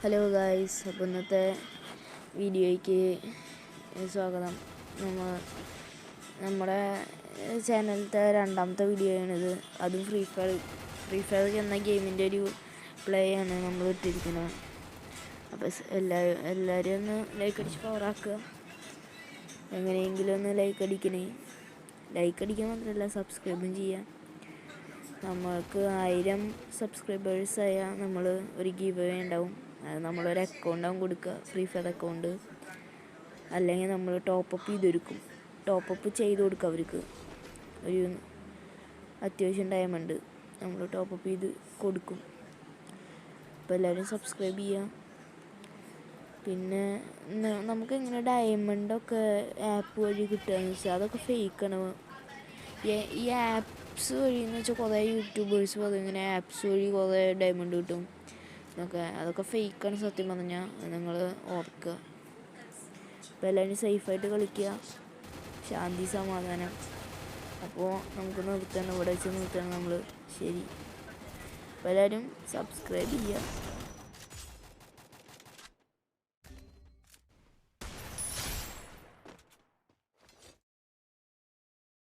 Hello guys, അപ്പോൾ ഇന്നത്തെ വീഡിയോയ്ക്ക് സ്വാഗതം. നമ്മുടെ ചാനലിലത്തെ രണ്ടാമത്തെ വീഡിയോ ആണിത്. അതും ഫ്രീ ഫയർ എന്ന ഗെയിമിൻ്റെ ഒരു പ്ലേ ആണ് നമ്മൾ ഇട്ടിരിക്കുന്നത്. അപ്പോൾ എല്ലാവരും ഒന്ന് ലൈക്ക് അടിച്ച് പവറാക്കുക. എങ്ങനെയെങ്കിലും ഒന്ന് ലൈക്ക് അടിക്കണേ. ലൈക്ക് അടിക്കാൻ മാത്രമല്ല, സബ്സ്ക്രൈബും ചെയ്യാം. നമ്മൾക്ക് 1000 സബ്സ്ക്രൈബേഴ്സ് ആയാൽ നമ്മൾ ഒരു ഗിവ് അവേ ഉണ്ടാവും. അത് നമ്മളൊരു അക്കൗണ്ടാവും കൊടുക്കുക, ഫ്രീ ഫയർ അക്കൗണ്ട്. അല്ലെങ്കിൽ നമ്മൾ ടോപ്പപ്പ് ചെയ്ത് കൊടുക്കുക അവർക്ക്. ഒരു അത്യാവശ്യം ഡയമണ്ട് നമ്മൾ ടോപ്പപ്പ് ചെയ്ത് കൊടുക്കും. അപ്പോൾ എല്ലാവരും സബ്സ്ക്രൈബ് ചെയ്യുക. പിന്നെ നമുക്കെങ്ങനെ ഡയമണ്ടൊക്കെ ആപ്പ് വഴി കിട്ടുകയെന്ന് വെച്ചാൽ അതൊക്കെ ഫേക്കാണ്. ഈ ആപ്സ് വഴി എന്ന് വെച്ചാൽ കുറേ യൂട്യൂബേഴ്സ് പറയും ഇങ്ങനെ ആപ്സ് വഴി കുറേ ഡയമണ്ട് കിട്ടും. അതൊക്കെ ഫേക്കാണ് സത്യം പറഞ്ഞാൽ. നിങ്ങൾ ഓർക്കുക. അപ്പോൾ എല്ലാവരും സേഫായിട്ട് കളിക്കുക. ശാന്തി സമാധാനം. അപ്പോൾ നമുക്ക് നിർത്തണം, ഇവിടെ വെച്ച് നിർത്തണം നമ്മൾ. ശരി, അപ്പോൾ എല്ലാവരും സബ്സ്ക്രൈബ് ചെയ്യുക.